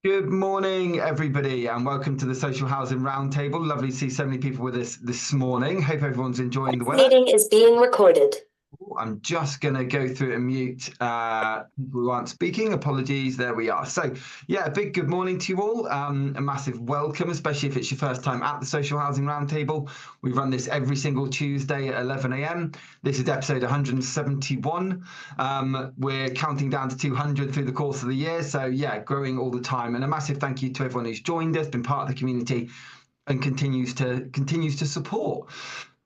Good morning, everybody, and welcome to the Social Housing Roundtable. Lovely to see so many people with us this morning. Hope everyone's enjoying the weather. This meeting is being recorded. I'm just going to go through and mute people who aren't speaking. Apologies. There we are. So, yeah, a big good morning to you all. A massive welcome, especially if it's your first time at the Social Housing Roundtable. We run this every single Tuesday at 11 a.m. This is episode 171. We're counting down to 200 through the course of the year. So, yeah, growing all the time. And a massive thank you to everyone who's joined us, been part of the community, and continues to support.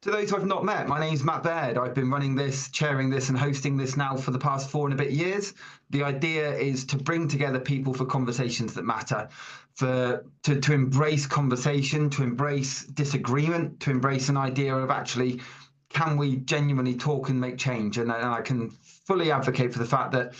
To those who I've not met, my name's Matt Baird. I've been running this, chairing this and hosting this now for the past 4 and a bit years. The idea is to bring together people for conversations that matter, to embrace conversation, to embrace disagreement, to embrace an idea of actually, can we genuinely talk and make change? And I can fully advocate for the fact that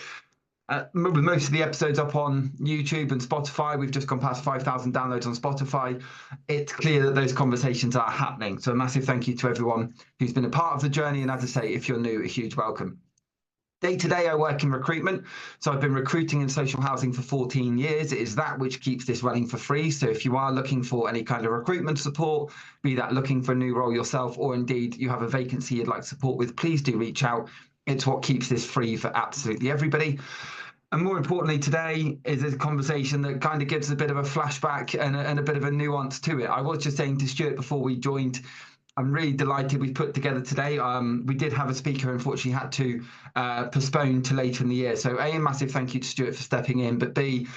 with most of the episodes up on YouTube and Spotify, we've just gone past 5,000 downloads on Spotify. It's clear that those conversations are happening. So a massive thank you to everyone who's been a part of the journey. And as I say, if you're new, a huge welcome. Day to day, I work in recruitment. So I've been recruiting in social housing for 14 years. It is that which keeps this running for free. So if you are looking for any kind of recruitment support, be that looking for a new role yourself, or indeed you have a vacancy you'd like support with, please do reach out. It's what keeps this free for absolutely everybody. And more importantly, today is a conversation that kind of gives a bit of a flashback and a bit of a nuance to it. I was just saying to Stewart before we joined, I'm really delighted we put together today. We did have a speaker, unfortunately, had to postpone to later in the year. So A, a massive thank you to Stewart for stepping in, but B,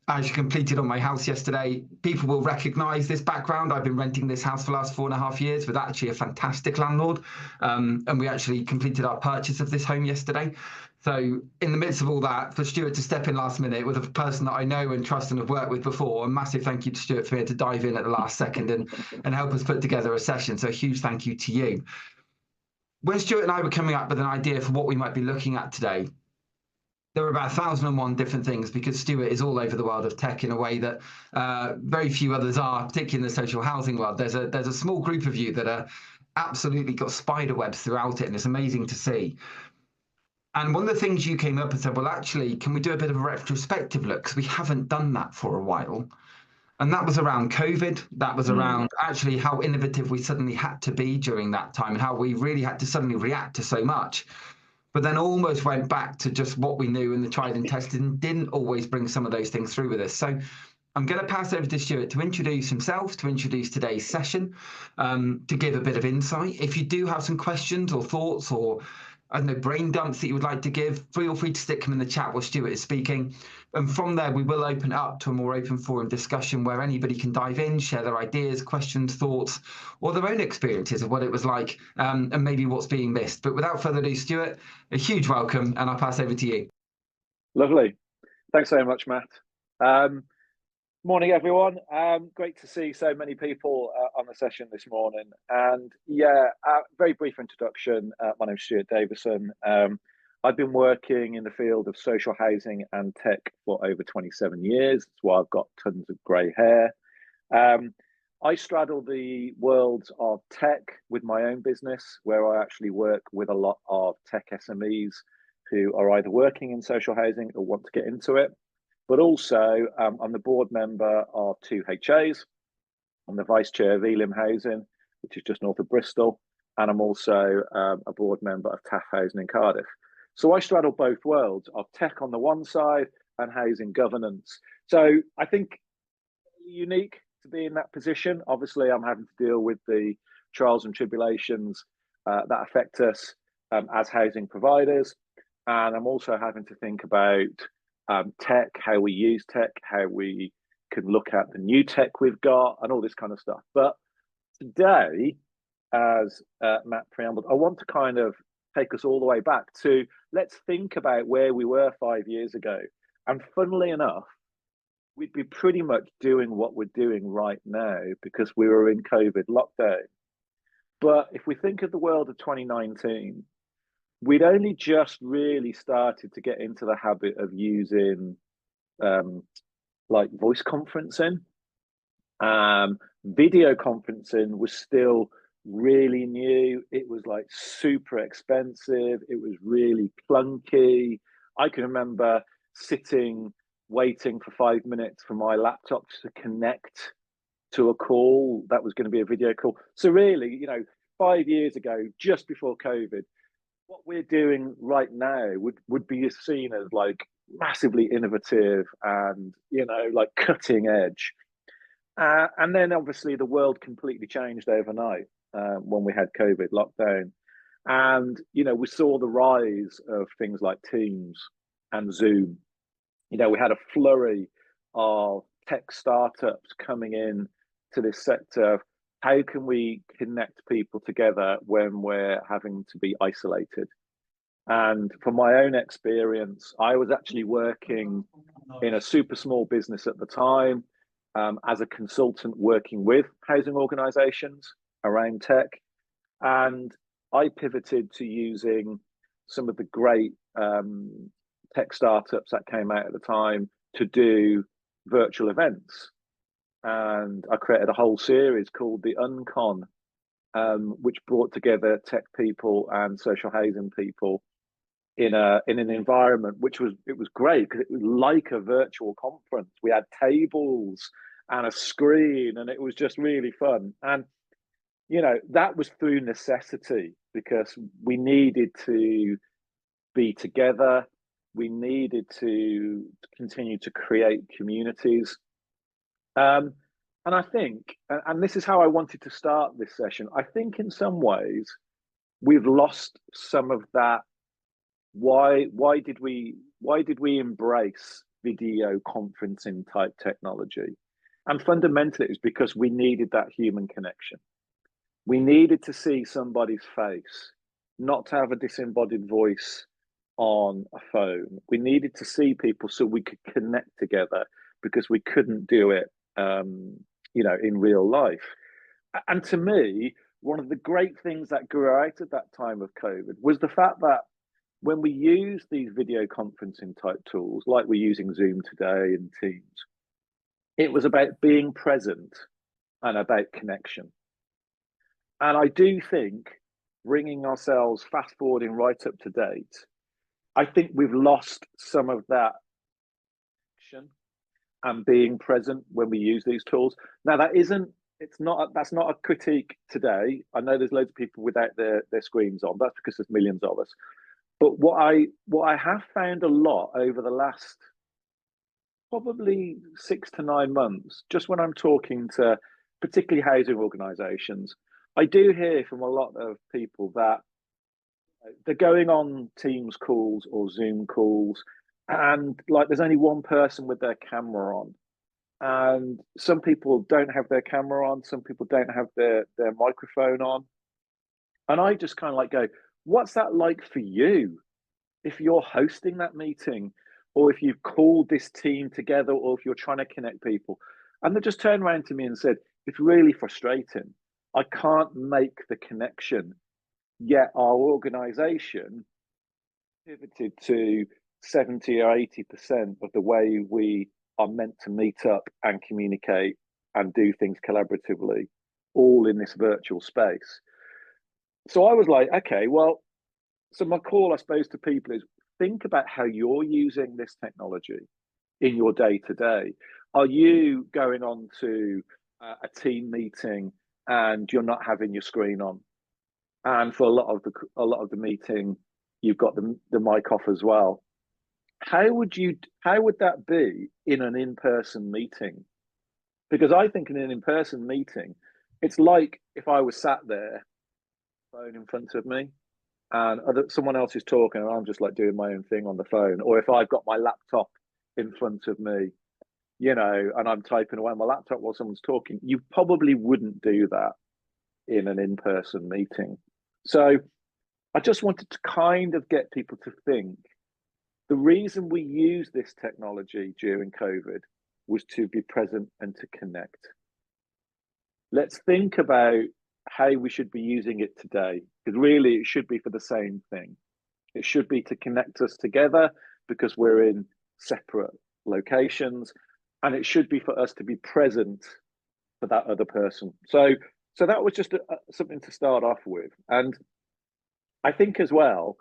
as you completed on my house yesterday, people will recognise this background. I've been renting this house for the last 4.5 years with actually a fantastic landlord. And we actually completed our purchase of this home yesterday. So in the midst of all that, for Stewart to step in last minute with a person that I know and trust and have worked with before, a massive thank you to Stewart for me to dive in at the last second and help us put together a session. So a huge thank you to you. When Stewart and I were coming up with an idea for what we might be looking at today, there were about 1,001 different things, because Stewart is all over the world of tech in a way that very few others are, particularly in the social housing world. There's a small group of you that are absolutely got spider webs throughout it, and it's amazing to see. And one of the things you came up and said, well, actually, can we do a bit of a retrospective look? Because we haven't done that for a while. And that was around COVID. That was around actually how innovative we suddenly had to be during that time and how we really had to suddenly react to so much. But then almost went back to just what we knew and the tried and tested, and didn't always bring some of those things through with us. So I'm going to pass over to Stewart to introduce himself, to introduce today's session, to give a bit of insight. If you do have some questions or thoughts or, I don't know, brain dumps that you would like to give, feel free to stick them in the chat while Stewart is speaking. And from there, we will open it up to a more open forum discussion where anybody can dive in, share their ideas, questions, thoughts, or their own experiences of what it was like, and maybe what's being missed. But without further ado, Stewart, a huge welcome, and I'll pass over to you. Lovely. Thanks very much, Matt. Morning, everyone. Great to see so many people on the session this morning. And yeah, very brief introduction. My name's Stewart Davison. I've been working in the field of social housing and tech for over 27 years. That's why I've got tons of grey hair. I straddle the worlds of tech with my own business, where I actually work with a lot of tech SMEs who are either working in social housing or want to get into it. But also, I'm the board member of 2 HAs. I'm the vice chair of Elim Housing, which is just north of Bristol. And I'm also a board member of TAF Housing in Cardiff. So I straddle both worlds of tech on the one side and housing governance. So I think unique to be in that position. Obviously, I'm having to deal with the trials and tribulations that affect us as housing providers. And I'm also having to think about tech, how we use tech, how we can look at the new tech we've got, and all this kind of stuff. But today, as Matt preambled, I want to kind of take us all the way back to, let's think about where we were 5 years ago. And funnily enough, we'd be pretty much doing what we're doing right now because we were in COVID lockdown. But if we think of the world of 2019, we'd only just really started to get into the habit of using like voice conferencing. Video conferencing was still really new. It was like super expensive. It was really clunky. I can remember sitting waiting for 5 minutes for my laptop to connect to a call that was going to be a video call. So really, 5 years ago, just before COVID, what we're doing right now would be seen as like massively innovative and like cutting edge. And then obviously the world completely changed overnight when we had COVID lockdown. And, we saw the rise of things like Teams and Zoom. We had a flurry of tech startups coming in to this sector. How can we connect people together when we're having to be isolated? And from my own experience, I was actually working in a super small business at the time as a consultant working with housing organizations around tech. And I pivoted to using some of the great tech startups that came out at the time to do virtual events. And I created a whole series called the Uncon, which brought together tech people and social housing people in an environment which was great because it was like a virtual conference. We had tables and a screen, and it was just really fun. And that was through necessity because we needed to be together. We needed to continue to create communities. And I think, and this is how I wanted to start this session, I think in some ways we've lost some of that. Why did we embrace video conferencing type technology? And fundamentally, it was because we needed that human connection. We needed to see somebody's face, not to have a disembodied voice on a phone. We needed to see people so we could connect together because we couldn't do it, in real life. And to me, one of the great things that grew out at that time of COVID was the fact that when we use these video conferencing type tools, like we're using Zoom today and Teams, it was about being present and about connection. And I do think bringing ourselves fast forwarding right up to date, I think we've lost some of that action and being present when we use these tools. Now that's not a critique today. I know there's loads of people without their screens on. That's because there's millions of us. But what I have found a lot over the last probably 6 to 9 months, just when I'm talking to particularly housing organisations, I do hear from a lot of people that they're going on Teams calls or Zoom calls, and like there's only one person with their camera on. And some people don't have their camera on, some people don't have their microphone on. And I just kind of like go, what's that like for you if you're hosting that meeting, or if you've called this team together, or if you're trying to connect people? And they just turned around to me and said, it's really frustrating. I can't make the connection, yet our organization pivoted to 70 or 80% of the way we are meant to meet up and communicate and do things collaboratively, all in this virtual space. So I was like, okay, well, so my call, I suppose, to people is think about how you're using this technology in your day to day. Are you going on to a team meeting and you're not having your screen on? And for a lot of the meeting, you've got the mic off as well. How would that be in an in-person meeting? Because I think in an in-person meeting, it's like if I was sat there, phone in front of me, and someone else is talking and I'm just like doing my own thing on the phone, or if I've got my laptop in front of me, and I'm typing away on my laptop while someone's talking, you probably wouldn't do that in an in-person meeting. So I just wanted to kind of get people to think the reason we use this technology during COVID was to be present and to connect. Let's think about how we should be using it today, because really it should be for the same thing. It should be to connect us together because we're in separate locations, and it should be for us to be present for that other person. So that was just something to start off with. And I think as well,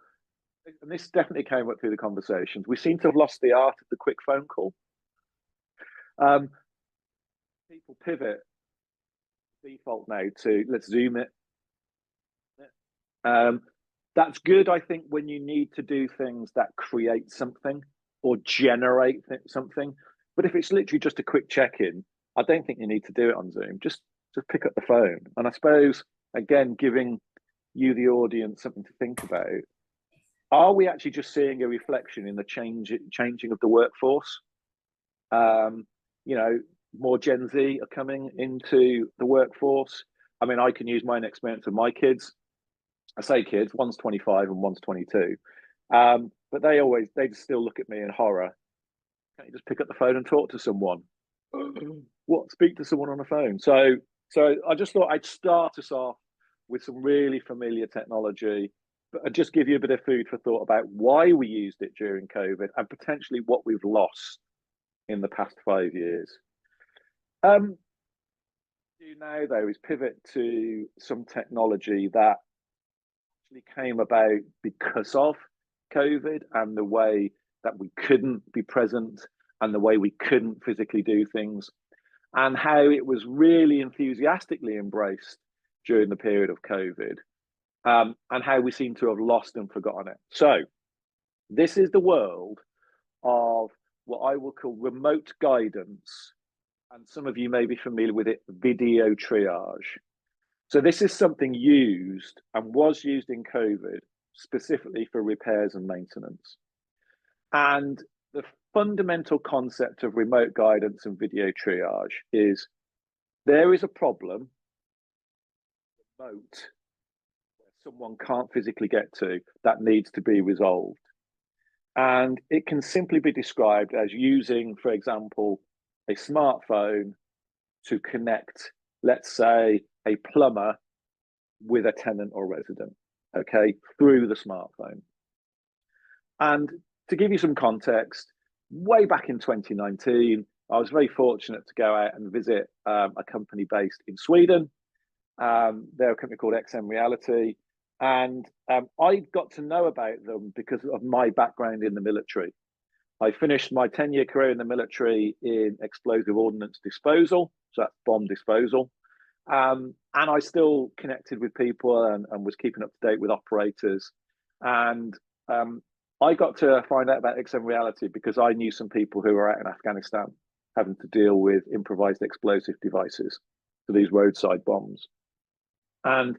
and this definitely came up through the conversations, we seem to have lost the art of the quick phone call. Um, People pivot default now to let's Zoom it. Um, that's good, I think, when you need to do things that create something or generate something. But if it's literally just a quick check-in, I don't think you need to do it on Zoom. Just pick up the phone. And I suppose, again, giving you, the audience, something to think about. Are we actually just seeing a reflection in the changing of the workforce? You know, more Gen Z are coming into the workforce. I mean, I can use my own experience with my kids. I say kids, one's 25 and one's 22. But they just still look at me in horror. Can't you just pick up the phone and talk to someone? What? Speak to someone on the phone? So I just thought I'd start us off with some really familiar technology, but I'd just give you a bit of food for thought about why we used it during COVID and potentially what we've lost in the past 5 years. Do now though is pivot to some technology that actually came about because of COVID and the way that we couldn't be present and the way we couldn't physically do things, and how it was really enthusiastically embraced during the period of COVID, and how we seem to have lost and forgotten it. So, this is the world of what I will call remote guidance, and some of you may be familiar with it, video triage. So this is something used and was used in COVID specifically for repairs and maintenance. And the fundamental concept of remote guidance and video triage is there is a problem remote where someone can't physically get to that needs to be resolved. And it can simply be described as using, for example, a smartphone to connect, let's say, a plumber with a tenant or resident, okay, through the smartphone. And to give you some context, way back in 2019, I was very fortunate to go out and visit a company based in Sweden. They're a company called XM Reality. And I got to know about them because of my background in the military. I finished my 10-year career in the military in explosive ordnance disposal, so that's bomb disposal. And I still connected with people and was keeping up to date with operators. And I got to find out about XM Reality because I knew some people who were out in Afghanistan having to deal with improvised explosive devices, so these roadside bombs. And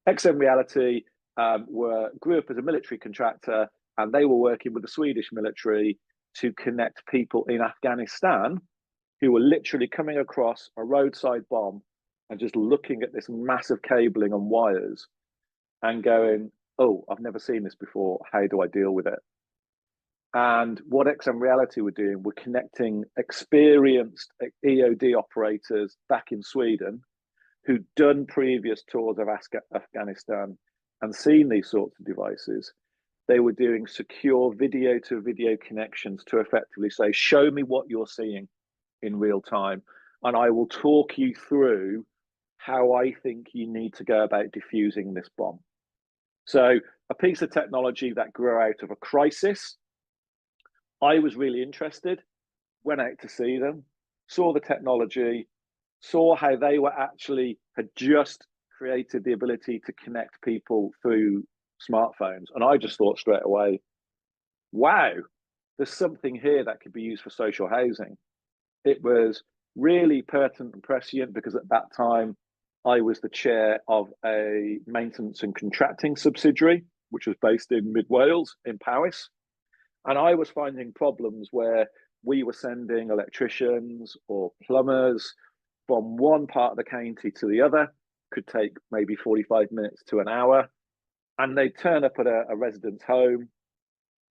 XM Reality grew up as a military contractor, and they were working with the Swedish military to connect people in Afghanistan who were literally coming across a roadside bomb and just looking at this massive cabling and wires and going, oh, I've never seen this before. How do I deal with it? And what XM Reality were doing were connecting experienced EOD operators back in Sweden who'd done previous tours of Afghanistan and seen these sorts of devices. They were doing secure video to video connections to effectively say, show me what you're seeing in real time, and I will talk you through how I think you need to go about diffusing this bomb. So a piece of technology that grew out of a crisis. I was really interested, went out to see them, saw the technology, saw how they were actually had just created the ability to connect people through smartphones. And I just thought straight away, wow, there's something here that could be used for social housing. It was really pertinent and prescient because at that time I was the chair of a maintenance and contracting subsidiary, which was based in Mid Wales in Powys. And I was finding problems where we were sending electricians or plumbers from one part of the county to the other, could take maybe 45 minutes to an hour. And they'd turn up at a resident's home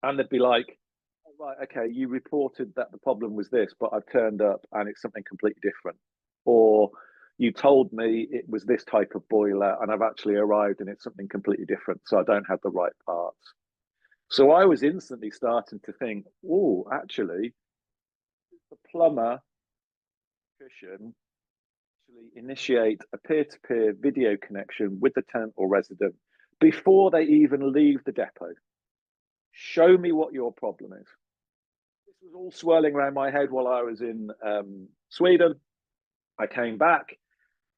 and they'd be like, oh, right, okay, you reported that the problem was this, but I've turned up and it's something completely different. Or you told me it was this type of boiler and I've actually arrived and it's something completely different. So I don't have the right parts. So I was instantly starting to think, oh, actually, the plumber electrician actually initiate a peer-to-peer video connection with the tenant or resident before they even leave the depot. Show me what your problem is. This was all swirling around my head while I was in Sweden. I came back.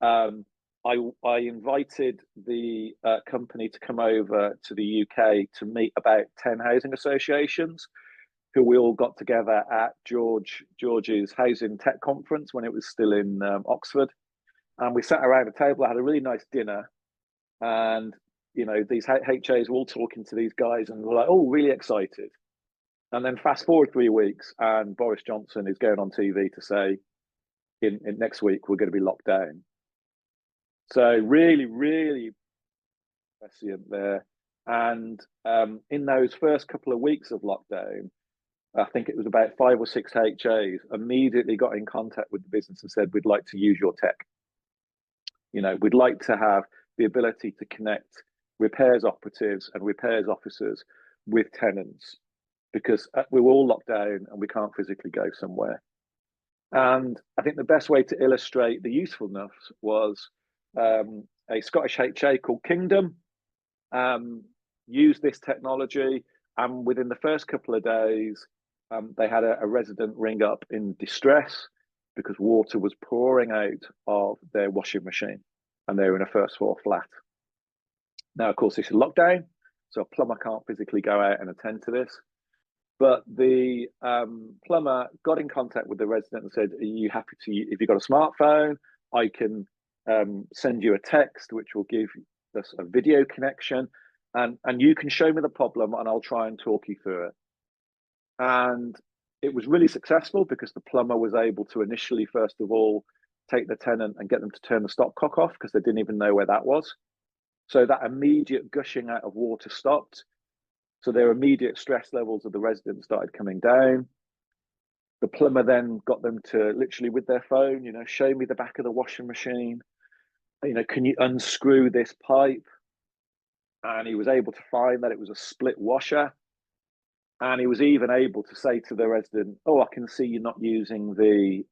Um, I invited the company to come over to the UK to meet about 10 housing associations who we all got together at George's Housing Tech Conference when it was still in Oxford. And we sat around a table, had a really nice dinner. And, you know, these HAs were all talking to these guys and we're like, oh, really excited. And then fast forward 3 weeks and Boris Johnson is going on TV to say in next week, we're going to be locked down. So really, really prescient there. And in those first couple of weeks of lockdown, I think it was about 5 or 6 HAs immediately got in contact with the business and said, we'd like to use your tech. You know, we'd like to have the ability to connect repairs operatives and repairs officers with tenants because we were all locked down and we can't physically go somewhere. And I think the best way to illustrate the usefulness was a Scottish HA called Kingdom used this technology, and within the first couple of days, they had a resident ring up in distress because water was pouring out of their washing machine, and they were in a first floor flat. Now, of course, this is lockdown, so a plumber can't physically go out and attend to this. But the plumber got in contact with the resident and said, are you happy to, if you've got a smartphone, I can send you a text, which will give us a video connection, and you can show me the problem and I'll try and talk you through it. And it was really successful because the plumber was able to initially, first of all, take the tenant and get them to turn the stopcock off because they didn't even know where that was. So that immediate gushing out of water stopped. So their immediate stress levels of the residents started coming down. The plumber then got them to literally with their phone, you know, show me the back of the washing machine. You know, can you unscrew this pipe? And he was able to find that it was a split washer. And he was even able to say to the resident, oh, I can see you're not using the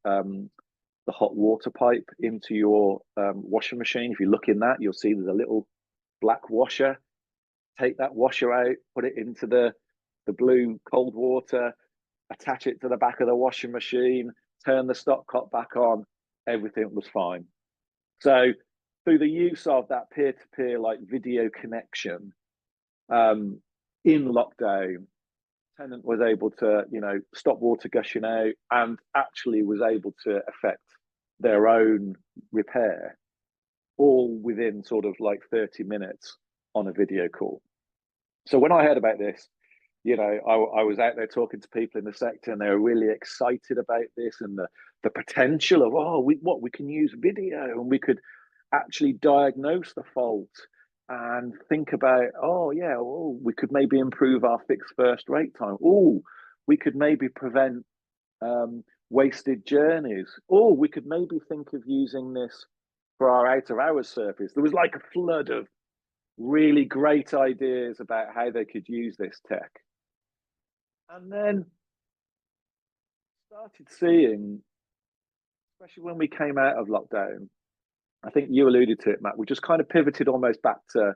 hot water pipe into your washing machine. If you look in that, you'll see there's a little black washer. Take that washer out, put it into the blue cold water, attach it to the back of the washing machine, turn the stopcock back on, everything was fine. So through the use of that peer-to-peer like video connection in lockdown, tenant was able to, you know, stop water gushing out and actually was able to affect their own repair all within sort of like 30 minutes on a video call. So when I heard about this, you know, I was out there talking to people in the sector and they were really excited about this and the potential of, oh, we can use video and we could actually diagnose the fault and think about, oh, yeah, well, we could maybe improve our fixed first rate time. Oh, we could maybe prevent wasted journeys. Oh, we could maybe think of using this for our out of hours service. There was like a flood of really great ideas about how they could use this tech. And then started seeing, especially when we came out of lockdown, I think you alluded to it, Matt, we just kind of pivoted almost back to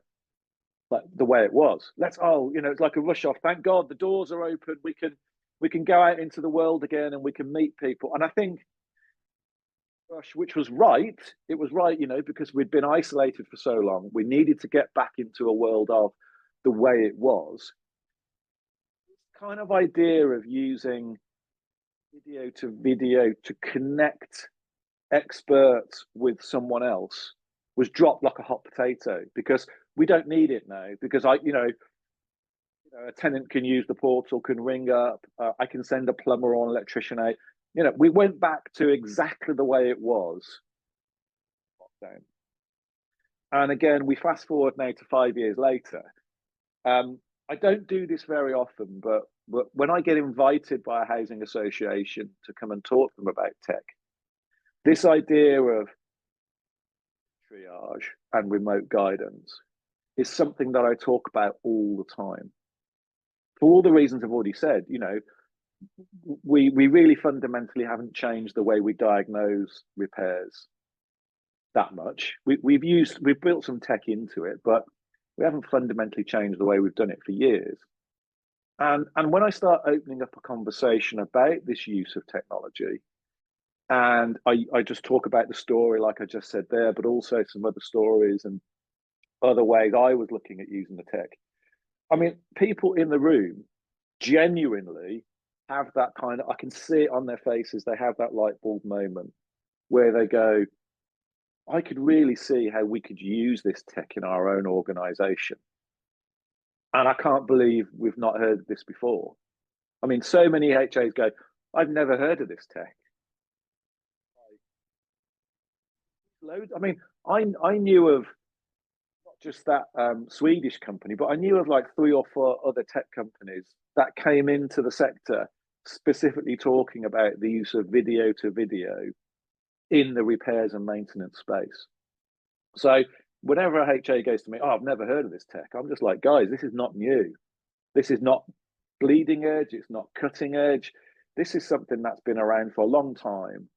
like the way it was. You know, it's like a rush off. Thank God the doors are open. We can go out into the world again and we can meet people. And I think which was right. It was right, you know, because we'd been isolated for so long. We needed to get back into a world of the way it was. This kind of idea of using video to connect experts with someone else was dropped like a hot potato because we don't need it now. Because a tenant can use the portal, can ring up, I can send a plumber or an electrician out. You know, we went back to exactly the way it was. Lockdown. And again, we fast forward now to 5 years later. I don't do this very often, but when I get invited by a housing association to come and talk to them about tech, this idea of triage and remote guidance is something that I talk about all the time. For all the reasons I've already said, you know, we really fundamentally haven't changed the way we diagnose repairs that much. We've built some tech into it, but we haven't fundamentally changed the way we've done it for years. And when I start opening up a conversation about this use of technology, and I just talk about the story like I just said there, but also some other stories and other ways I was looking at using the tech. I mean, people in the room genuinely have that kind of, I can see it on their faces, they have that light bulb moment where they go, I could really see how we could use this tech in our own organization. And I can't believe we've not heard of this before. I mean, so many HAs go, I've never heard of this tech. Loads. I mean, I knew of not just that Swedish company, but I knew of like 3 or 4 other tech companies that came into the sector specifically talking about the use of video to video in the repairs and maintenance space. So whenever a HA goes to me, oh, I've never heard of this tech, I'm just like, guys, this is not new. This is not bleeding edge. It's not cutting edge. This is something that's been around for a long time.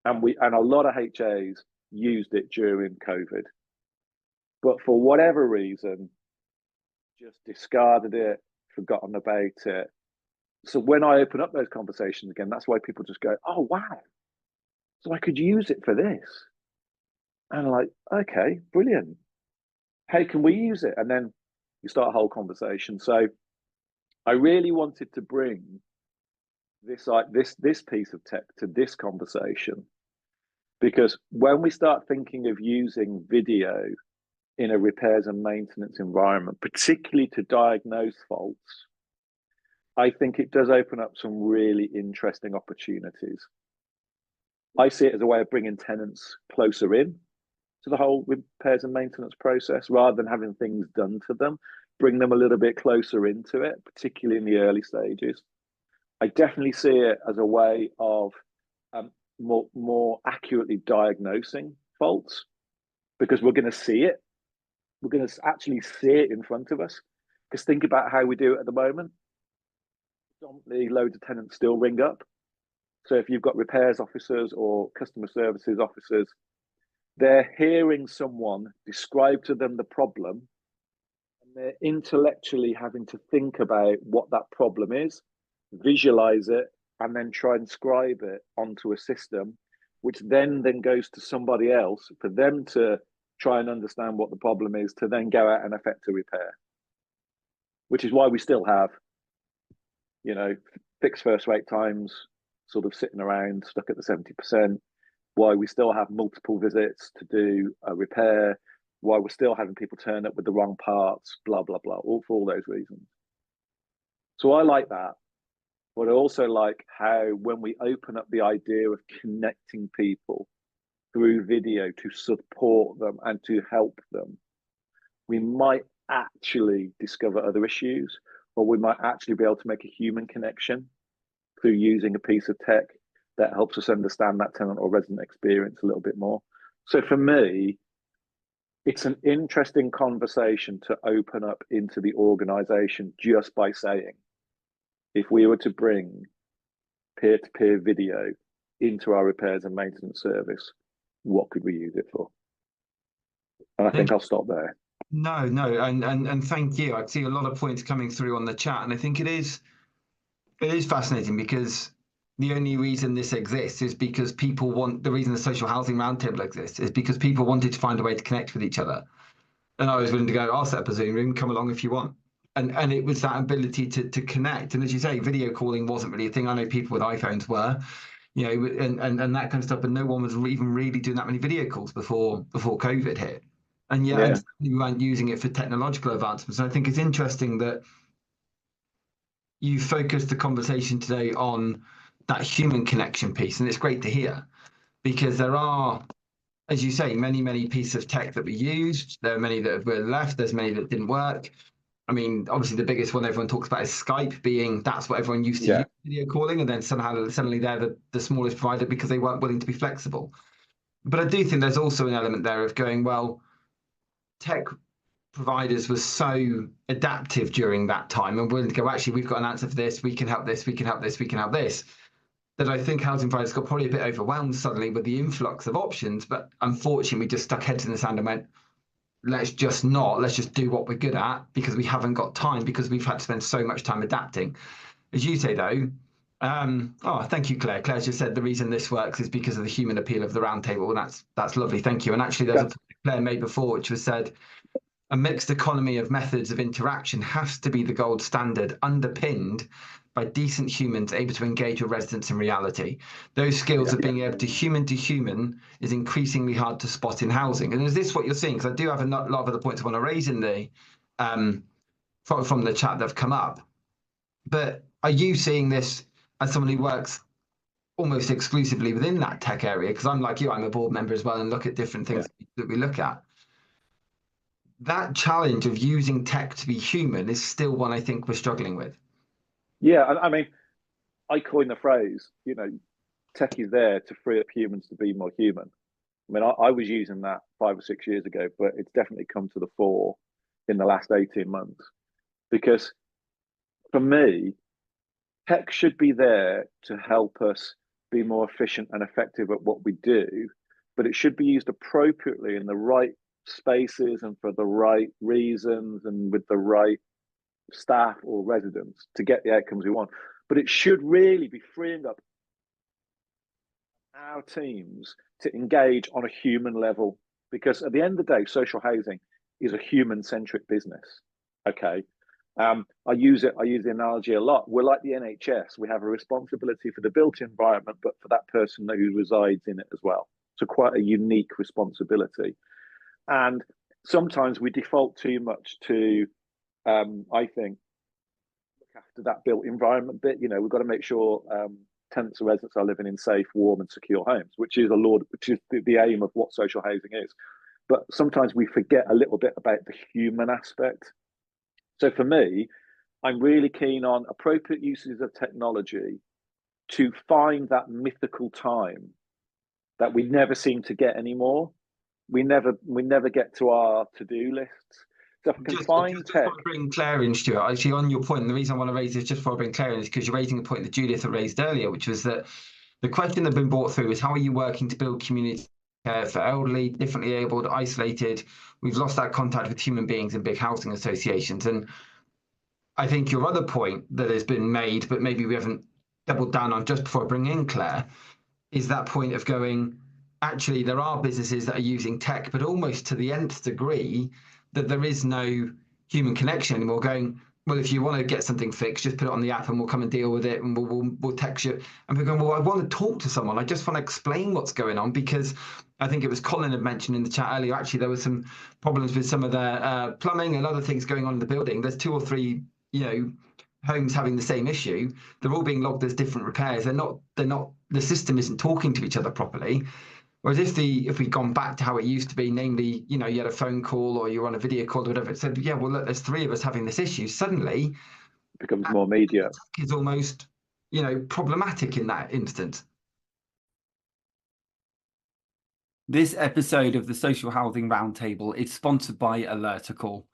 And a lot of HAs used it during COVID. But for whatever reason, just discarded it, forgotten about it. So when I open up those conversations again, that's why people just go, oh, wow. So I could use it for this. And I'm like, okay, brilliant. How can we use it? And then you start a whole conversation. So I really wanted to bring this piece of tech to this conversation, because when we start thinking of using video in a repairs and maintenance environment, particularly to diagnose faults, I think it does open up some really interesting opportunities. I see it as a way of bringing tenants closer in to the whole repairs and maintenance process rather than having things done to them, bring them a little bit closer into it, particularly in the early stages. I definitely see it as a way of more accurately diagnosing faults, because we're going to see it. We're going to actually see it in front of us. Because think about how we do it at the moment. Predominantly, loads of tenants still ring up. So if you've got repairs officers or customer services officers, they're hearing someone describe to them the problem, and they're intellectually having to think about what that problem is, visualize it, and then transcribe it onto a system, which then goes to somebody else for them to try and understand what the problem is, to then go out and effect a repair. Which is why we still have, fixed first wait times sort of sitting around stuck at the 70%, why we still have multiple visits to do a repair, why we're still having people turn up with the wrong parts, blah, blah, blah, all for all those reasons. So I like that. But I also like how when we open up the idea of connecting people through video to support them and to help them, we might actually discover other issues, or we might actually be able to make a human connection through using a piece of tech that helps us understand that tenant or resident experience a little bit more. So for me, it's an interesting conversation to open up into the organization just by saying, if we were to bring peer-to-peer video into our repairs and maintenance service, what could we use it for? And I think I'll stop there. No, and thank you. I see a lot of points coming through on the chat, and I think it is fascinating, because the only reason this exists is because the reason the social housing roundtable exists is because people wanted to find a way to connect with each other. And I was willing to go, I'll set up a Zoom room, come along if you want. And it was that ability to connect. And as you say, video calling wasn't really a thing. I know people with iPhones were, and that kind of stuff, but no one was even really doing that many video calls before COVID hit. And yet we weren't using it for technological advancements. And I think it's interesting that you focused the conversation today on that human connection piece. And it's great to hear, because there are, as you say, many pieces of tech that we used. There are many that were left. There's many that didn't work. I mean, obviously the biggest one everyone talks about is Skype, being that's what everyone used to use video calling, and then suddenly they're the smallest provider because they weren't willing to be flexible. But I do think there's also an element there of going, well, tech providers were so adaptive during that time and willing to go, actually, we've got an answer for this, we can help this, we can help this, we can help this, that I think housing providers got probably a bit overwhelmed suddenly with the influx of options. But unfortunately, we just stuck heads in the sand and went, let's just do what we're good at because we haven't got time because we've had to spend so much time adapting. As you say, though, oh, thank you, Claire. Claire's just said the reason this works is because of the human appeal of the roundtable. Well, that's lovely. Thank you. And actually, there's a That's point Claire made before, which was said a mixed economy of methods of interaction has to be the gold standard, underpinned by decent humans able to engage with residents in reality. Those skills yeah, of being able to human is increasingly hard to spot in housing. And is this what you're seeing? Because I do have a lot of other points I want to raise in the from the chat that have come up. But are you seeing this as someone who works almost exclusively within that tech area? Because I'm like you, I'm a board member as well and look at different yeah, things that we look at. That challenge of using tech to be human is still one I think we're struggling with. yeah. I mean, I coined the phrase, tech is there to free up humans to be more human. I mean, I was using that 5 or 6 years ago, but it's definitely come to the fore in the last 18 months. Because for me, tech should be there to help us be more efficient and effective at what we do, but it should be used appropriately in the right spaces and for the right reasons and with the right staff or residents to get the outcomes we want. But it should really be freeing up our teams to engage on a human level because at the end of the day, social housing is a human-centric business. Okay. I use the analogy a lot. We're like the NHS. We have a responsibility for the built environment, but for that person who resides in it as well. So quite a unique responsibility. And sometimes we default too much to, I think, look after that built environment bit. We've got to make sure tenants and residents are living in safe, warm, and secure homes, which is the aim of what social housing is. But sometimes we forget a little bit about the human aspect. So for me, I'm really keen on appropriate uses of technology to find that mythical time that we never seem to get anymore. We never get to our to-do lists. So if I can find Just tech, before I bring Claire in, Stuart, actually on your point, and the reason I want to raise this just before I bring Claire in is because you're raising a point that Judith had raised earlier, which was that the question that's been brought through is how are you working to build community care for elderly, differently abled, isolated? We've lost that contact with human beings in big housing associations. And I think your other point that has been made, but maybe we haven't doubled down on just before I bring in Claire, is that point of going, actually, there are businesses that are using tech, but almost to the nth degree that there is no human connection anymore. Going, well, if you want to get something fixed, just put it on the app and we'll come and deal with it and we'll text you. And we're going, well, I want to talk to someone. I just want to explain what's going on because I think it was Colin had mentioned in the chat earlier, actually, there were some problems with some of their plumbing and other things going on in the building. There's 2 or 3, homes having the same issue. They're all being logged as different repairs. The system isn't talking to each other properly. Whereas if we'd gone back to how it used to be, namely, you had a phone call or you're on a video call or whatever, it said, yeah, well, look, there's 3 of us having this issue. Suddenly, it becomes more media. is almost, problematic in that instance. This episode of the Social Housing Roundtable is sponsored by Alertical.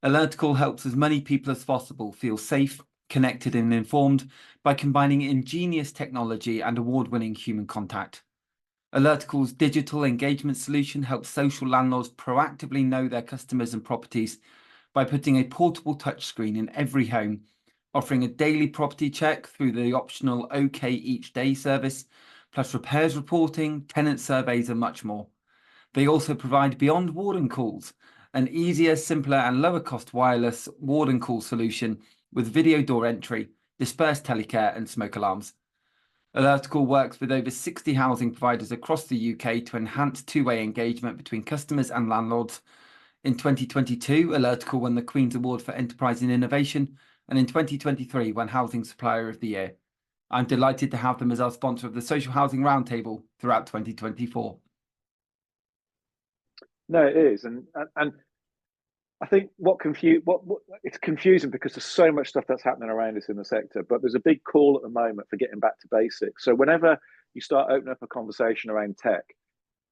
Alertical helps as many people as possible feel safe, connected and informed by combining ingenious technology and award-winning human contact. Alertical's digital engagement solution helps social landlords proactively know their customers and properties by putting a portable touchscreen in every home, offering a daily property check through the optional OK Each Day service, plus repairs reporting, tenant surveys and much more. They also provide Beyond Warden Calls, an easier, simpler and lower cost wireless warden call solution with video door entry, dispersed telecare and smoke alarms. Alertical works with over 60 housing providers across the UK to enhance two-way engagement between customers and landlords. In 2022, Alertical won the Queen's Award for Enterprise and Innovation, and in 2023 won Housing Supplier of the Year. I'm delighted to have them as our sponsor of the Social Housing Roundtable throughout 2024. No, it is, and I think what it's confusing because there's so much stuff that's happening around us in the sector, but there's a big call at the moment for getting back to basics. So whenever you start opening up a conversation around tech,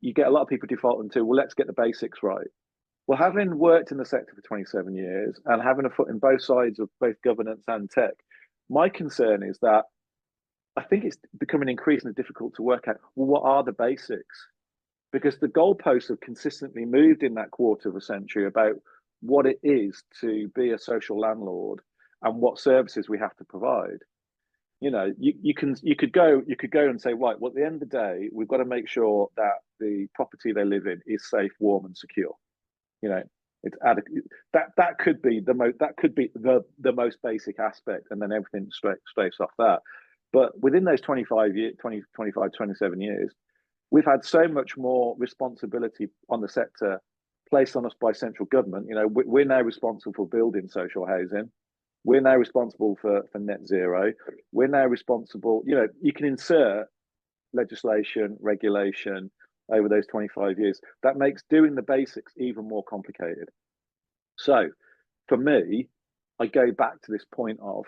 you get a lot of people defaulting to, well, let's get the basics right. Well, having worked in the sector for 27 years and having a foot in both sides of both governance and tech, my concern is that I think it's becoming increasingly difficult to work out, well, what are the basics? because the goalposts have consistently moved in that quarter of a century about what it is to be a social landlord and what services we have to provide. You know, you could go and say, right, well, at the end of the day, we've got to make sure that the property they live in is safe, warm, and secure. You know, it's adequate. That could be the most basic aspect, and then everything straights off that. But within those 25 years, 25, 27 years, we've had so much more responsibility on the sector placed on us by central government. You know, we're now responsible for building social housing. We're now responsible for net zero. We're now responsible, you know, you can insert legislation, regulation over those 25 years. That makes doing the basics even more complicated. So for me, I go back to this point of,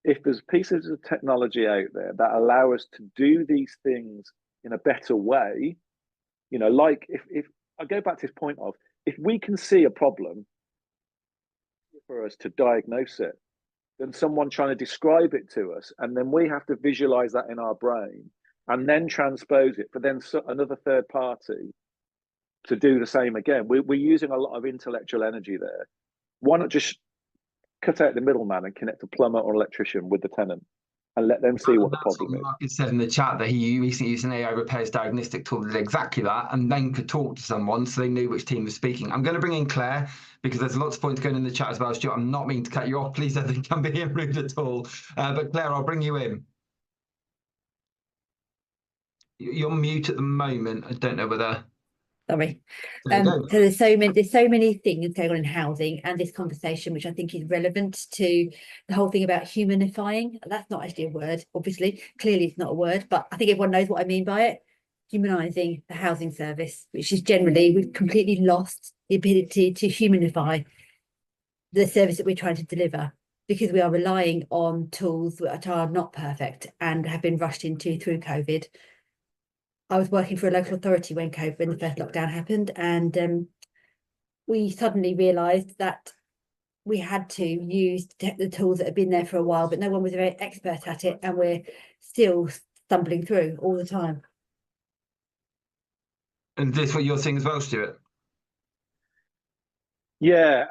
if there's pieces of technology out there that allow us to do these things in a better way, you know, like if I go back to this point of, if we can see a problem for us to diagnose it than someone trying to describe it to us, and then we have to visualize that in our brain and then transpose it for then another third party to do the same again. We're using a lot of intellectual energy there. Why not just cut out the middleman and connect a plumber or electrician with the tenant and let them see what the problem is? Marcus said in the chat that he recently used an AI repairs diagnostic tool that did exactly that, and then could talk to someone so they knew which team was speaking. I'm going to bring in Claire because there's lots of points going in the chat as well. Stuart, I'm not meaning to cut you off. Please don't think I'm being rude at all. But Claire, I'll bring you in. You're mute at the moment. I don't know whether. Sorry. So there's so many things going on in housing and this conversation, which I think is relevant to the whole thing about humanifying. That's not actually a word, obviously. Clearly it's not a word, but I think everyone knows what I mean by it. Humanising the housing service, which is generally, we've completely lost the ability to humanify the service that we're trying to deliver, because we are relying on tools that are not perfect and have been rushed into through COVID. I was working for a local authority when the first lockdown happened, and we suddenly realised that we had to use the tools that had been there for a while, but no one was very expert at it, and we're still stumbling through all the time. And this is what you're seeing as well, Stuart? Yeah,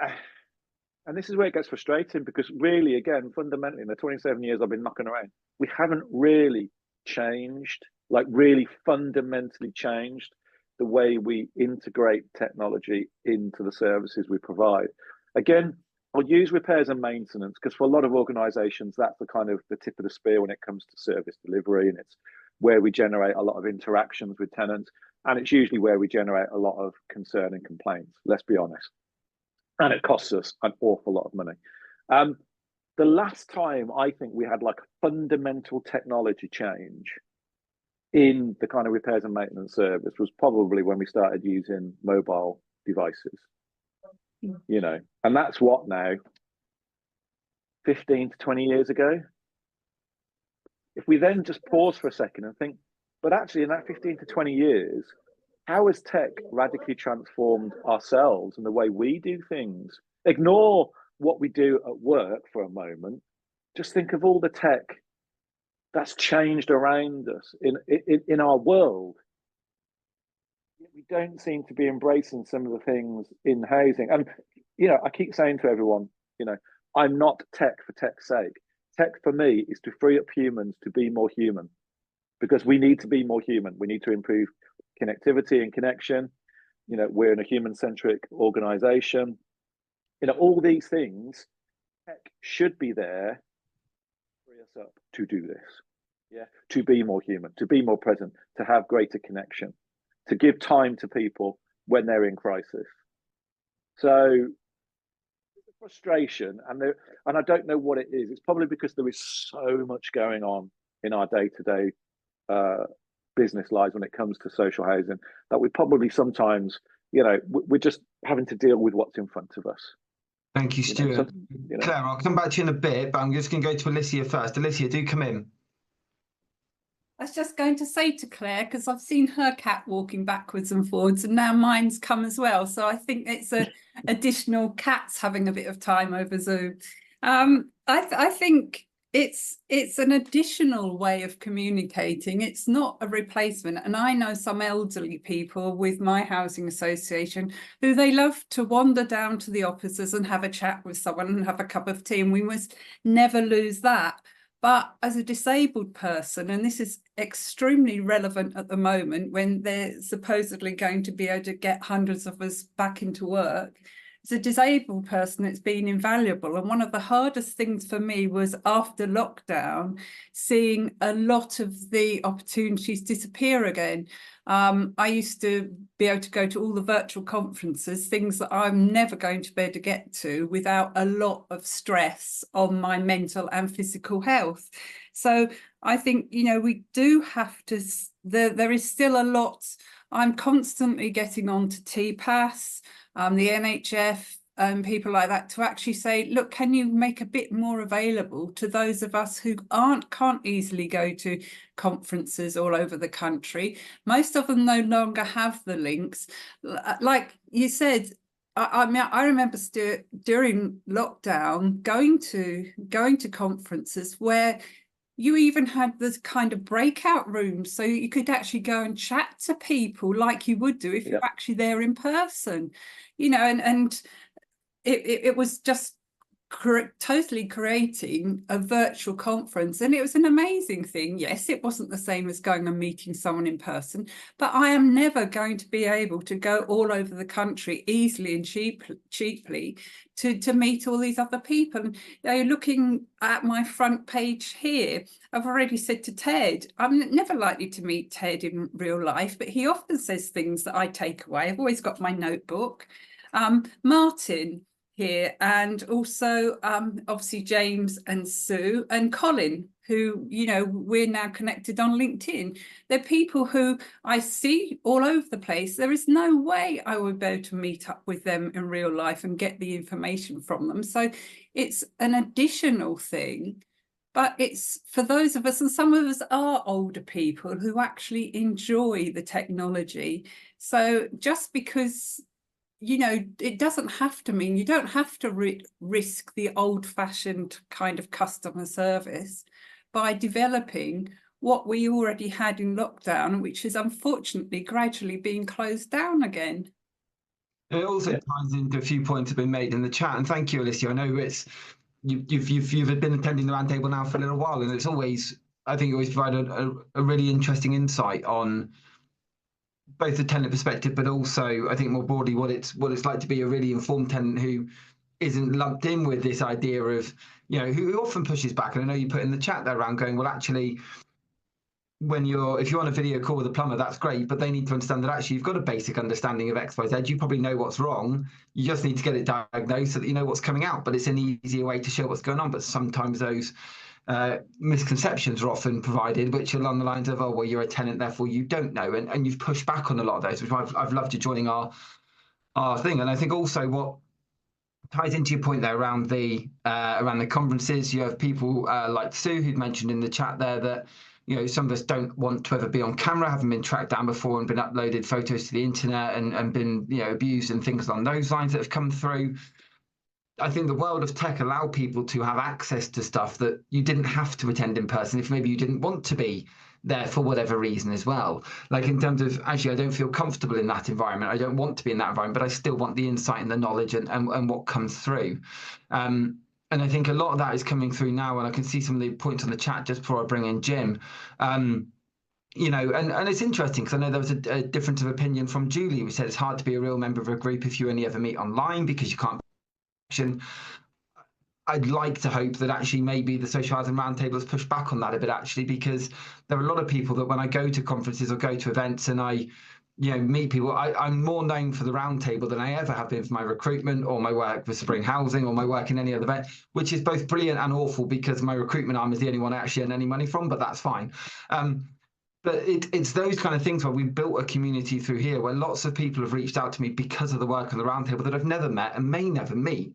and this is where it gets frustrating, because really, again, fundamentally, in the 27 years I've been knocking around, we haven't really changed, like really fundamentally changed the way we integrate technology into the services we provide. Again, I'll use repairs and maintenance because for a lot of organizations, that's the kind of the tip of the spear when it comes to service delivery, and it's where we generate a lot of interactions with tenants, and it's usually where we generate a lot of concern and complaints, let's be honest. And it costs us an awful lot of money. The last time I think we had like a fundamental technology change in the kind of repairs and maintenance service was probably when we started using mobile devices, you know, and that's what now, 15 to 20 years ago. If we then just pause for a second and think, but actually in that 15 to 20 years, how has tech radically transformed ourselves and the way we do things? Ignore what we do at work for a moment. Just think of all the tech that's changed around us in our world. We don't seem to be embracing some of the things in housing. And, you know, I keep saying to everyone, you know, I'm not tech for tech's sake. Tech for me is to free up humans to be more human, because we need to be more human. We need to improve connectivity and connection. You know, we're in a human-centric organization. You know, all these things, tech should be there to free us up to do this. Yeah, to be more human, to be more present, to have greater connection, to give time to people when they're in crisis. So frustration, and I don't know what it is. It's probably because there is so much going on in our day-to-day business lives when it comes to social housing that we probably sometimes, you know, we're just having to deal with what's in front of us. Thank you, Stuart. Claire, I'll come back to you in a bit, but I'm just going to go to Alicia first. Alicia, do come in. I was just going to say to Claire, because I've seen her cat walking backwards and forwards, and now mine's come as well. So I think it's additional cats having a bit of time over Zoom. I think it's an additional way of communicating. It's not a replacement. And I know some elderly people with my housing association who they love to wander down to the offices and have a chat with someone and have a cup of tea, and we must never lose that. But as a disabled person, and this is extremely relevant at the moment when they're supposedly going to be able to get hundreds of us back into work, as a disabled person, it's been invaluable. And one of the hardest things for me was after lockdown, seeing a lot of the opportunities disappear again. I used to be able to go to all the virtual conferences, things that I'm never going to be able to get to without a lot of stress on my mental and physical health. So I think, you know, we do have to, there is still a lot. I'm constantly getting on to TPAS, the NHF, people like that, to actually say, look, can you make a bit more available to those of us who can't easily go to conferences all over the country? Most of them no longer have the links. Like you said, I mean, I remember during lockdown going to conferences where you even had this kind of breakout rooms, so you could actually go and chat to people like you would do if you're actually there in person, you know, and it was just totally creating a virtual conference, and it was an amazing thing. Yes, it wasn't the same as going and meeting someone in person, but I am never going to be able to go all over the country easily and cheaply to meet all these other people. And you know, looking at my front page here, I've already said to Ted, I'm never likely to meet Ted in real life, but he often says things that I take away. I've always got my notebook. Martin here, and also obviously James and Sue and Colin, who, you know, we're now connected on LinkedIn. They're people who I see all over the place. There is no way I would be able to meet up with them in real life and get the information from them. So it's an additional thing, but it's for those of us, and some of us are older people who actually enjoy the technology. So just because, you know, it doesn't have to mean you don't have to risk the old-fashioned kind of customer service by developing what we already had in lockdown, which is unfortunately gradually being closed down again. It also ties into a few points that have been made in the chat, and thank you, Alicia. I know it's you've been attending the roundtable now for a little while, and it's always, I think, you always provide a really interesting insight on both the tenant perspective, but also I think more broadly what it's like to be a really informed tenant who isn't lumped in with this idea of, you know, who often pushes back. And I know you put in the chat there around going, well, actually, if you're on a video call with a plumber, that's great, but they need to understand that actually you've got a basic understanding of X, Y, Z. You probably know what's wrong. You just need to get it diagnosed so that you know what's coming out. But it's an easier way to show what's going on. But sometimes those misconceptions are often provided, which are along the lines of, oh, well, you're a tenant, therefore you don't know. And you've pushed back on a lot of those, which I've loved you joining our thing. And I think also what ties into your point there around the conferences, you have people like Sue, who'd mentioned in the chat there that, you know, some of us don't want to ever be on camera, haven't been tracked down before and been uploaded photos to the internet and been, you know, abused and things along those lines that have come through. I think the world of tech allowed people to have access to stuff that you didn't have to attend in person if maybe you didn't want to be there for whatever reason as well. Like in terms of, actually, I don't feel comfortable in that environment. I don't want to be in that environment, but I still want the insight and the knowledge and what comes through. And I think a lot of that is coming through now. And I can see some of the points on the chat just before I bring in Jim. You know, and it's interesting because I know there was a difference of opinion from Julie, who said it's hard to be a real member of a group if you only ever meet online because you can't. I'd like to hope that actually maybe the Social Housing Roundtable has pushed back on that a bit, actually, because there are a lot of people that when I go to conferences or go to events and I, you know, meet people, I'm more known for the roundtable than I ever have been for my recruitment or my work with Spring Housing or my work in any other event, which is both brilliant and awful because my recruitment arm is the only one I actually earn any money from, but that's fine. But it's those kind of things where we've built a community through here where lots of people have reached out to me because of the work of the roundtable that I've never met and may never meet.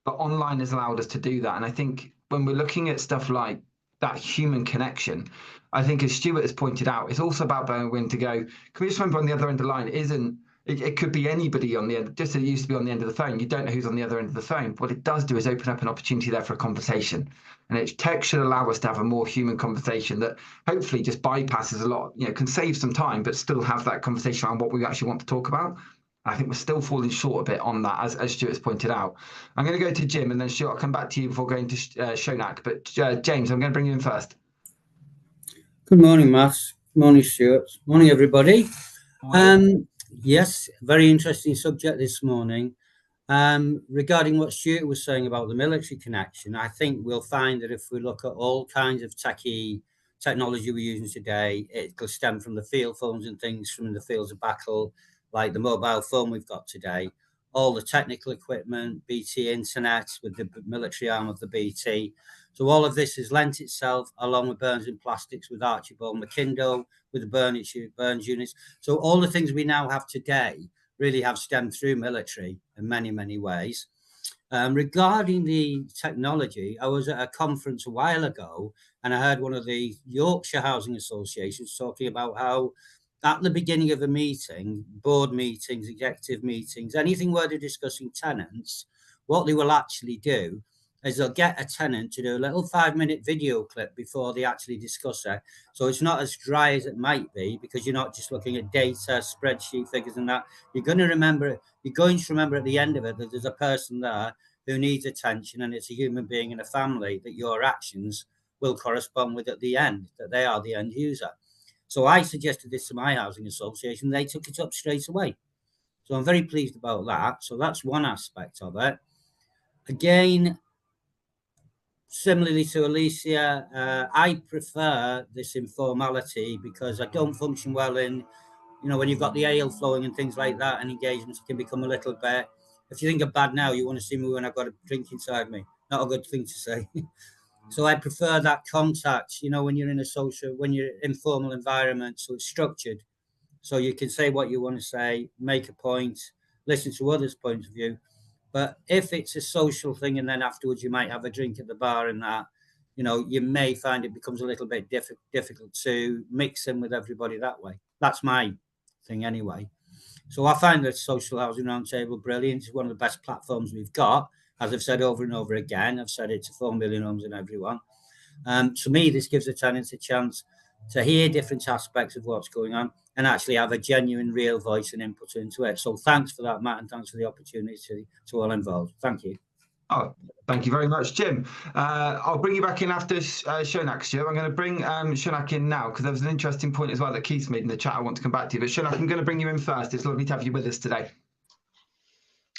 But online has allowed us to do that. And I think when we're looking at stuff like that human connection, I think as Stewart has pointed out, it's also about being willing to go, can we just remember on the other end of the line, it could be anybody on the end, just as it used to be on the end of the phone. You don't know who's on the other end of the phone. What it does do is open up an opportunity there for a conversation. And tech should allow us to have a more human conversation that hopefully just bypasses a lot, can save some time, but still have that conversation around what we actually want to talk about. I think we're still falling short a bit on that, as Stuart's pointed out. I'm going to go to Jim, and then Stuart, I'll come back to you before going to Shonak. But James, I'm going to bring you in first. Good morning, Matt. Good morning, Stuart. Morning, everybody. Yes, very interesting subject this morning. Regarding what Stewart was saying about the military connection, I think we'll find that if we look at all kinds of technology we're using today, it will stem from the field phones and things from the fields of battle, like the mobile phone we've got today, all the technical equipment, BT internet with the military arm of the BT. So all of this has lent itself, along with Burns and Plastics with Archibald McKindo, with the Burns units. So all the things we now have today really have stemmed through military in many, many ways. Regarding the technology, I was at a conference a while ago, and I heard one of the Yorkshire Housing Associations talking about how at the beginning of a meeting, board meetings, executive meetings, anything where they're discussing tenants, what they will actually do is they'll get a tenant to do a little 5-minute video clip before they actually discuss it. So it's not as dry as it might be, because you're not just looking at data, spreadsheet figures and that. You're going to remember at the end of it that there's a person there who needs attention, and it's a human being and a family that your actions will correspond with at the end, that they are the end user. So I suggested this to my housing association. They took it up straight away. So I'm very pleased about that. So that's one aspect of it. Again, similarly to Alicia, I prefer this informality because I don't function well in, when you've got the ale flowing and things like that, and engagements can become a little bit, if you think of bad now, you want to see me when I've got a drink inside me. Not a good thing to say. So I prefer that contact, when you're in when you're in informal environment, so it's structured. So you can say what you want to say, make a point, listen to others' points of view. But if it's a social thing and then afterwards you might have a drink at the bar and that, you may find it becomes a little bit difficult to mix in with everybody that way. That's my thing anyway. So I find the Social Housing Roundtable brilliant. It's one of the best platforms we've got. As I've said over and over again, I've said it to 4 million homes and everyone. To me, this gives the tenants a chance to hear different aspects of what's going on and actually have a genuine, real voice and input into it. So thanks for that, Matt, and thanks for the opportunity to all involved. Thank you. Oh, thank you very much, Jim. I'll bring you back in after Shonak, Stuart. I'm going to bring Shonak in now because there was an interesting point as well that Keith's made in the chat I want to come back to. But Shonak, I'm going to bring you in first. It's lovely to have you with us today.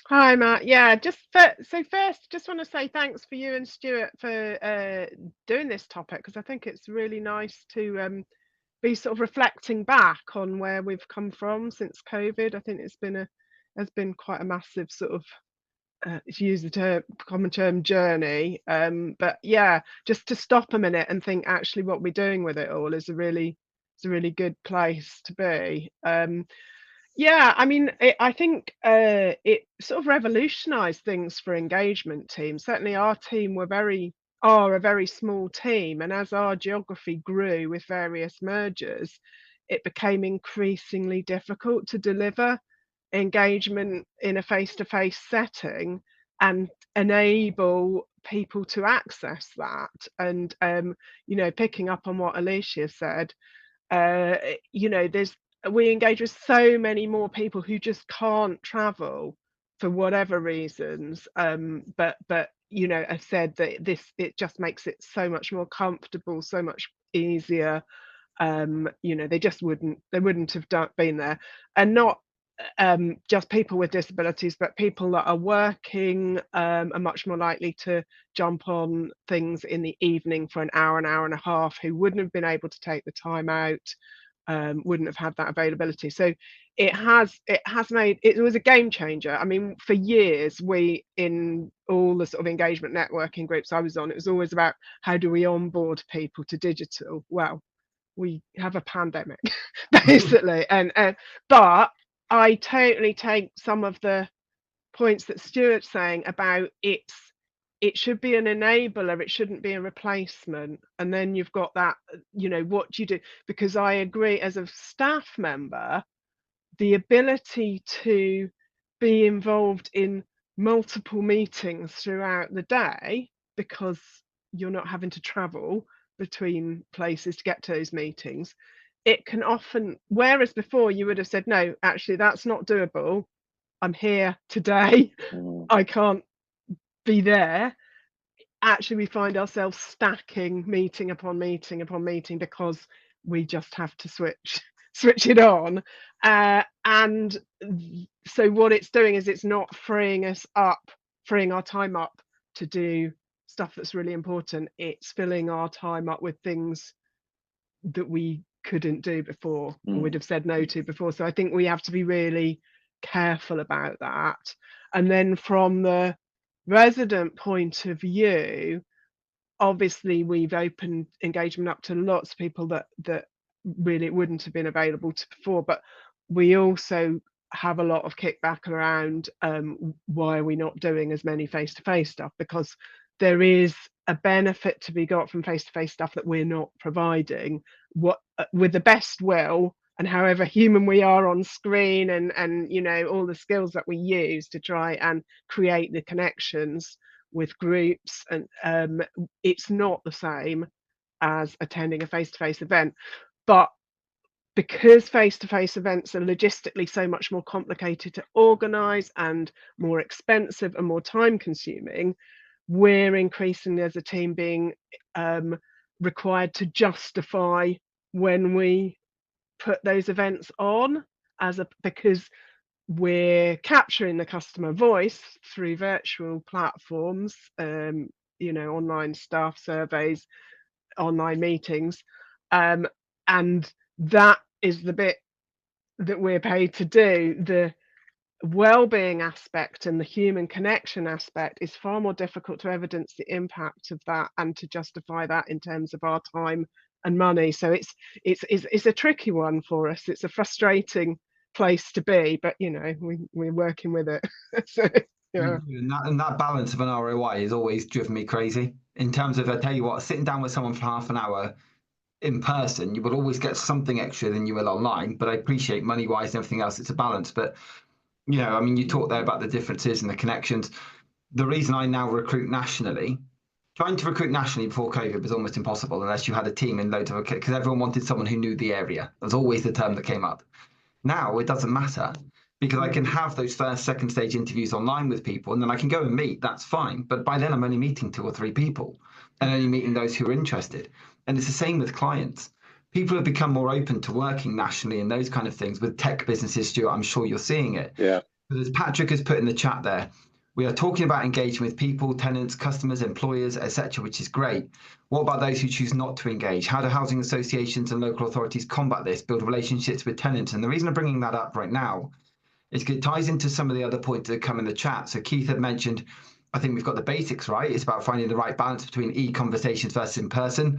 Hi, Matt. Yeah, first, just want to say thanks for you and Stuart for doing this topic, because I think it's really nice to be sort of reflecting back on where we've come from since COVID. I think has been quite a massive sort of to use the common term journey. But yeah, just to stop a minute and think actually what we're doing with it all is a really good place to be. Yeah, I mean, I think it sort of revolutionized things for engagement teams. Certainly our team are a very small team, and as our geography grew with various mergers, it became increasingly difficult to deliver engagement in a face-to-face setting and enable people to access that. And picking up on what Alicia said, we engage with so many more people who just can't travel for whatever reasons, but I've said that it just makes it so much more comfortable, so much easier. They just wouldn't have been there, and not just people with disabilities, but people that are working are much more likely to jump on things in the evening for an hour and a half, who wouldn't have been able to take the time out, wouldn't have had that availability. So it was a game changer. I mean, for years, in all the sort of engagement networking groups I was on, it was always about how do we onboard people to digital. Well, we have a pandemic basically, but I totally take some of the points that Stuart's saying about it should be an enabler, it shouldn't be a replacement. And then you've got that, what do you do? Because I agree, as a staff member, the ability to be involved in multiple meetings throughout the day, because you're not having to travel between places to get to those meetings, it can often, whereas before you would have said, no, actually that's not doable, I'm here today, I can't be there. Actually, we find ourselves stacking meeting upon meeting upon meeting because we just have to switch it on. And so what it's doing is it's not freeing our time up to do stuff that's really important. It's filling our time up with things that we couldn't do before, or would have said no to before. So I think we have to be really careful about that. And then from the resident point of view, obviously we've opened engagement up to lots of people that really wouldn't have been available to before, but we also have a lot of kickback around why are we not doing as many face-to-face stuff, because there is a benefit to be got from face-to-face stuff that we're not providing, what with the best will and however human we are on screen, and you know, all the skills that we use to try and create the connections with groups, and it's not the same as attending a face-to-face event. But because face-to-face events are logistically so much more complicated to organize and more expensive and more time consuming, we're increasingly as a team being required to justify when we put those events on, because we're capturing the customer voice through virtual platforms, you know, online staff surveys, online meetings, and that is the bit that we're paid to do. The well-being aspect and the human connection aspect is far more difficult to evidence the impact of that and to justify that in terms of our time and money. So it's a tricky one for us. It's a frustrating place to be, but you know, we're working with it. So yeah. And that balance of an ROI has always driven me crazy. In terms of, I tell you what, sitting down with someone for half an hour in person, you will always get something extra than you will online. But I appreciate money-wise and everything else, it's a balance. But you know, I mean, you talked there about the differences and the connections. The reason I now recruit nationally, trying to recruit nationally before COVID was almost impossible unless you had a team in loads of, because everyone wanted someone who knew the area. That was always the term that came up. Now it doesn't matter, because I can have those first, second stage interviews online with people, and then I can go and meet, that's fine. But by then I'm only meeting 2 or 3 people and only meeting those who are interested. And it's the same with clients. People have become more open to working nationally and those kind of things with tech businesses, Stuart. I'm sure you're seeing it. Yeah. But as Patrick has put in the chat there, we are talking about engaging with people, tenants, customers, employers, etc., which is great. What about those who choose not to engage? How do housing associations and local authorities combat this, build relationships with tenants? And the reason I'm bringing that up right now is because it ties into some of the other points that come in the chat. So Keith had mentioned, I think we've got the basics right. It's about finding the right balance between e-conversations versus in person.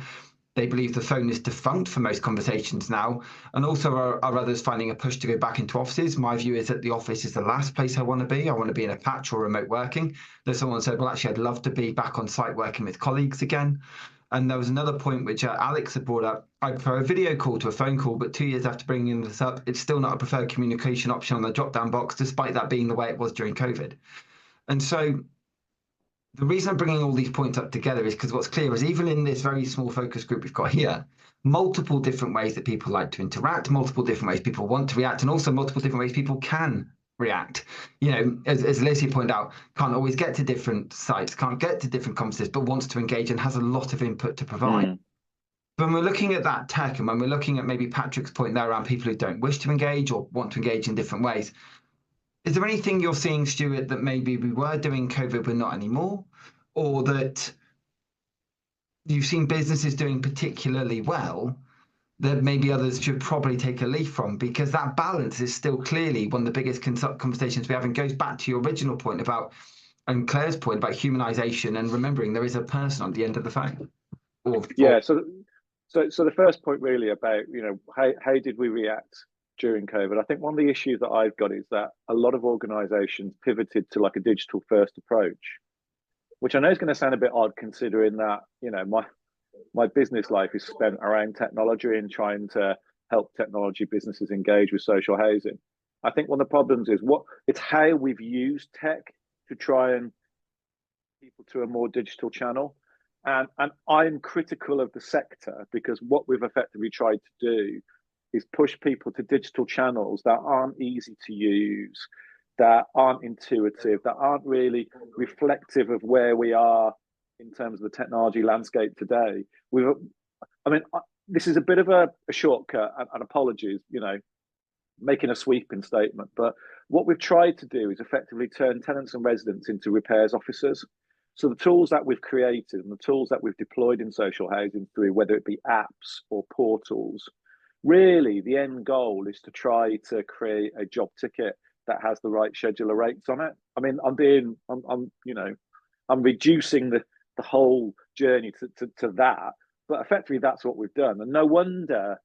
They believe the phone is defunct for most conversations now. And also are others finding a push to go back into offices? My view is that the office is the last place I want to be. I want to be in a patch or remote working. There's someone said, well, actually, I'd love to be back on site working with colleagues again. And there was another point which Alex had brought up. I prefer a video call to a phone call, but 2 years after bringing this up, it's still not a preferred communication option on the drop-down box, despite that being the way it was during COVID. And so the reason I'm bringing all these points up together is because what's clear is even in this very small focus group we've got here, multiple different ways that people like to interact, multiple different ways people want to react, and also multiple different ways people can react. You know, as Lizzie pointed out, can't always get to different sites, can't get to different conferences, but wants to engage and has a lot of input to provide. When we're looking at that tech, and when we're looking at maybe Patrick's point there around people who don't wish to engage or want to engage in different ways, is there anything you're seeing, Stuart, that maybe we were doing COVID but not anymore, or that you've seen businesses doing particularly well that maybe others should probably take a leaf from? Because that balance is still clearly one of the biggest conversations we have, and goes back to your original point about, and Claire's point about humanization and remembering there is a person on the end of the phone. Yeah. So the first point really about, you know, how did we react during COVID? I think one of the issues that I've got is that a lot of organizations pivoted to like a digital first approach, which I know is going to sound a bit odd considering that, you know, my business life is spent around technology and trying to help technology businesses engage with social housing. I think one of the problems is it's how we've used tech to try and people to a more digital channel. And I'm critical of the sector because what we've effectively tried to do is push people to digital channels that aren't easy to use, that aren't intuitive, that aren't really reflective of where we are in terms of the technology landscape today. This is a bit of a shortcut, and apologies, making a sweeping statement, but what we've tried to do is effectively turn tenants and residents into repairs officers. So the tools that we've created and the tools that we've deployed in social housing through, whether it be apps or portals, really the end goal is to try to create a job ticket that has the right scheduler rates on it. I mean, I'm reducing the whole journey to that, but effectively that's what we've done. And no wonder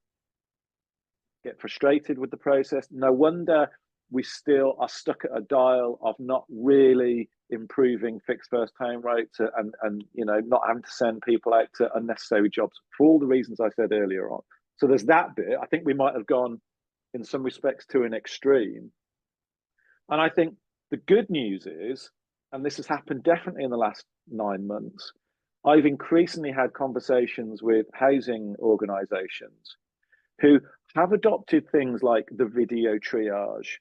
get frustrated with the process. No wonder we still are stuck at a dial of not really improving fixed first home rates and not having to send people out to unnecessary jobs for all the reasons I said earlier on. So there's that bit. I think we might have gone in some respects to an extreme. And I think the good news is, and this has happened definitely in the last 9 months, I've increasingly had conversations with housing organisations who have adopted things like the video triage,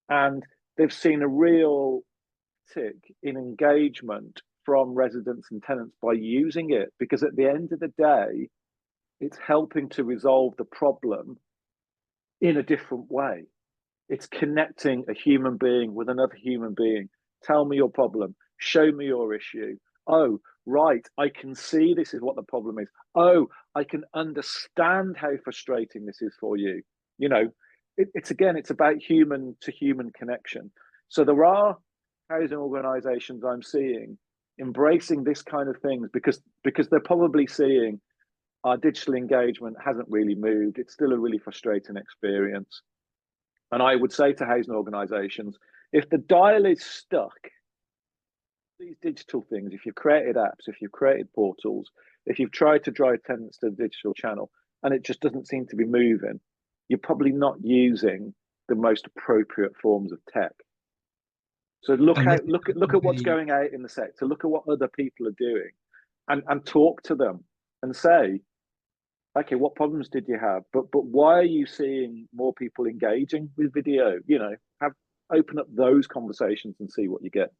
and they've seen a real tick in engagement from residents and tenants by using it, because at the end of the day, it's helping to resolve the problem in a different way. It's connecting a human being with another human being. Tell me your problem. Show me your issue. Oh, right, I can see this is what the problem is. Oh, I can understand how frustrating this is for you. It's about human to human connection. So there are housing organisations I'm seeing embracing this kind of things because they're probably seeing our digital engagement hasn't really moved. It's still a really frustrating experience. And I would say to housing organisations, if the dial is stuck, these digital things, if you've created apps, if you've created portals, if you've tried to drive tenants to the digital channel and it just doesn't seem to be moving, you're probably not using the most appropriate forms of tech. So look at what's going out in the sector, look at what other people are doing and talk to them and say, okay, what problems did you have? But why are you seeing more people engaging with video? Open up those conversations and see what you get.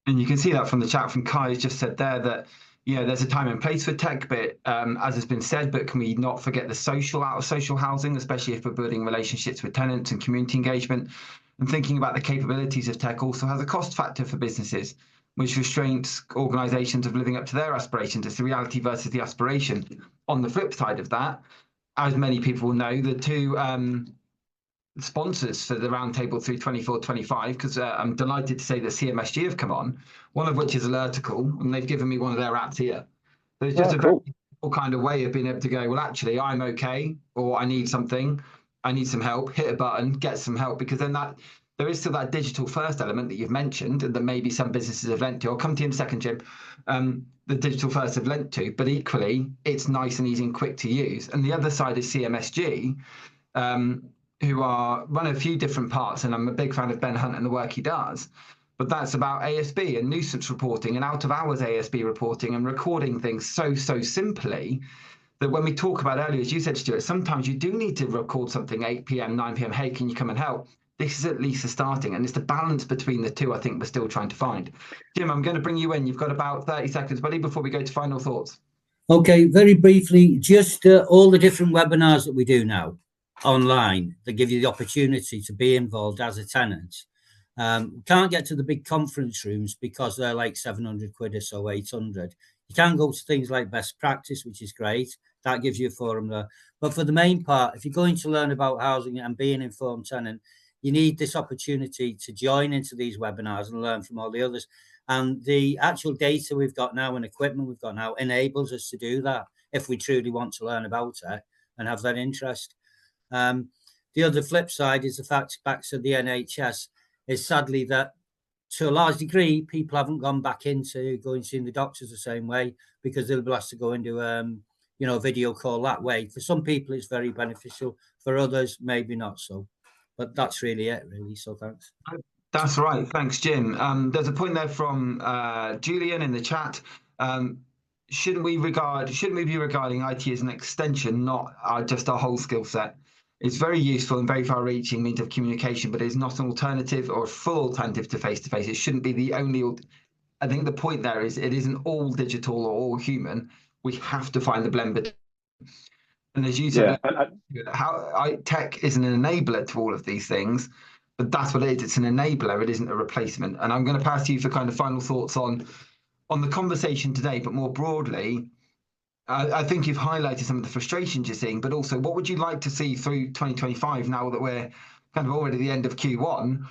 And you can see that from the chat from Kai, who's just said there that there's a time and place for tech, but as has been said, but can we not forget the social out of social housing, especially if we're building relationships with tenants and community engagement? And thinking about the capabilities of tech also has a cost factor for businesses, which restrains organisations of living up to their aspirations. It's the reality versus the aspiration. On the flip side of that, as many people know, the two sponsors for the roundtable through 24-25, because I'm delighted to say that CMSG have come on, one of which is Alertical, and they've given me one of their apps here. So it's just very simple kind of way of being able to go, well, actually, I'm okay, or I need something, I need some help, hit a button, get some help, because then there is still that digital first element that you've mentioned and that maybe some businesses have lent to. I'll come to you in a second, Jim. The digital first have lent to, but equally, it's nice and easy and quick to use. And the other side is CMSG, who run a few different parts, and I'm a big fan of Ben Hunt and the work he does, but that's about ASB and nuisance reporting and out of hours ASB reporting and recording things so simply that when we talk about earlier, as you said, Stuart, sometimes you do need to record something 8 p.m, 9 p.m, hey, can you come and help? This is at least a starting, and it's the balance between the two I think we're still trying to find. Jim, I'm going to bring you in. You've got about 30 seconds, buddy, before we go to final thoughts. Okay, very briefly, just all the different webinars that we do now online that give you the opportunity to be involved as a tenant. We can't get to the big conference rooms because they're like 700 quid or so, 800. You can go to things like best practice, which is great. That gives you a forum there. But for the main part, if you're going to learn about housing and be an informed tenant, you need this opportunity to join into these webinars and learn from all the others. And the actual data we've got now and equipment we've got now enables us to do that if we truly want to learn about it and have that interest. The other flip side is the fact, back to the NHS, is sadly that to a large degree, people haven't gone back into going seeing the doctors the same way because they'll be asked to go into a video call that way. For some people, it's very beneficial. For others, maybe not so. But that's really it, really. So thanks. That's right. Thanks, Jim. There's a point there from Julian in the chat. Shouldn't we be regarding IT as an extension, not just our whole skill set? It's very useful and very far-reaching means of communication, but it is not an alternative or a full alternative to face-to-face. It shouldn't be the only. I think the point there is it isn't all digital or all human. We have to find the blend between. And as you said, tech is an enabler to all of these things, but that's what it is. It's an enabler. It isn't a replacement. And I'm going to pass to you for kind of final thoughts on the conversation today, but more broadly, I think you've highlighted some of the frustrations you're seeing, but also what would you like to see through 2025 now that we're kind of already at the end of Q1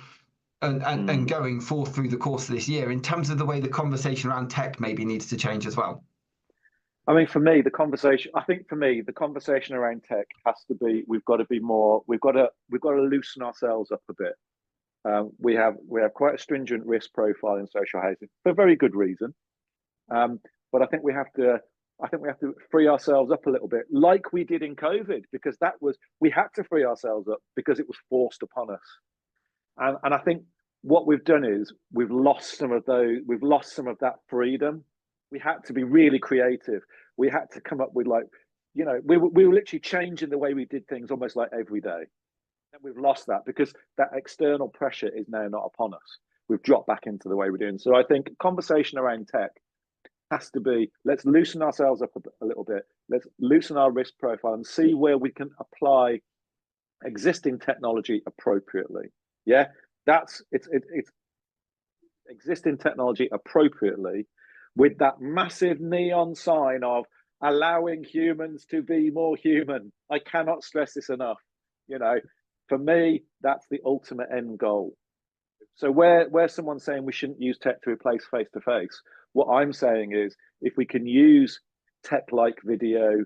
and going forth through the course of this year in terms of the way the conversation around tech maybe needs to change as well? I mean, for me, the conversation around tech has to be, we've got to loosen ourselves up a bit. We have quite a stringent risk profile in social housing for very good reason. But I think we have to free ourselves up a little bit, like we did in COVID, because we had to free ourselves up because it was forced upon us. And I think what we've done is we've lost some of that freedom. We had to be really creative. We had to come up with we were literally changing the way we did things almost like every day. And we've lost that because that external pressure is now not upon us. We've dropped back into the way we're doing. So I think conversation around tech has to be, let's loosen ourselves up a little bit. Let's loosen our risk profile and see where we can apply existing technology appropriately. Yeah, it's existing technology appropriately with that massive neon sign of allowing humans to be more human. I cannot stress this enough. For me, that's the ultimate end goal. So where someone's saying we shouldn't use tech to replace face-to-face, what I'm saying is if we can use tech like video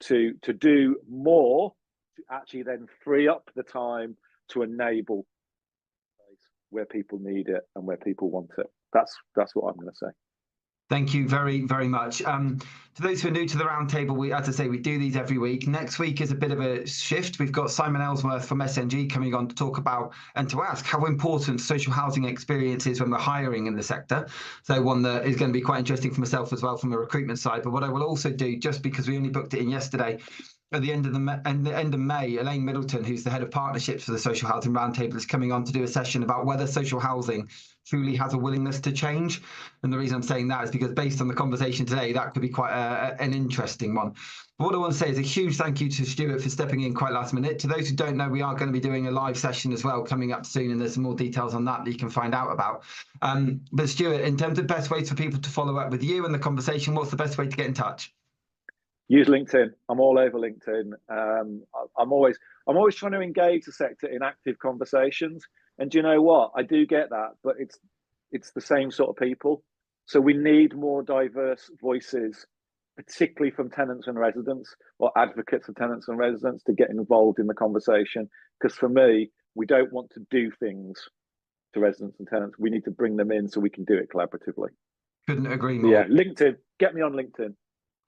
to do more, to actually then free up the time to enable where people need it and where people want it. That's what I'm going to say. Thank you very, very much. To those who are new to the roundtable, as I say, we do these every week. Next week is a bit of a shift. We've got Simon Ellsworth from SNG coming on to talk about and to ask how important social housing experience is when we're hiring in the sector. So one that is going to be quite interesting for myself as well from a recruitment side. But what I will also do, just because we only booked it in yesterday, at the end of May, Elaine Middleton, who's the head of partnerships for the Social Housing Roundtable, is coming on to do a session about whether social housing truly has a willingness to change. And the reason I'm saying that is because based on the conversation today, that could be quite an interesting one. But what I want to say is a huge thank you to Stewart for stepping in quite last minute. To those who don't know, we are going to be doing a live session as well coming up soon, and there's some more details on that you can find out about. But Stewart, in terms of best ways for people to follow up with you and the conversation, what's the best way to get in touch? Use LinkedIn. I'm all over LinkedIn. I'm always trying to engage the sector in active conversations. And do you know what? I do get that, but it's the same sort of people. So we need more diverse voices, particularly from tenants and residents or advocates of tenants and residents, to get involved in the conversation. Because for me, we don't want to do things to residents and tenants. We need to bring them in so we can do it collaboratively. Couldn't agree more. Yeah, LinkedIn. Get me on LinkedIn.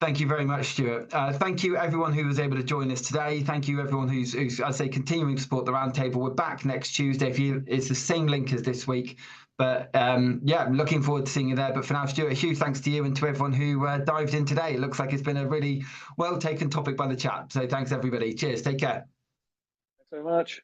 Thank you very much, Stewart. Thank you, everyone who was able to join us today. Thank you, everyone who's I say, continuing to support the roundtable. We're back next Tuesday. It's the same link as this week. But yeah, I'm looking forward to seeing you there. But for now, Stewart, a huge thanks to you and to everyone who dived in today. It looks like it's been a really well-taken topic by the chat. So thanks, everybody. Cheers. Take care. Thanks so much.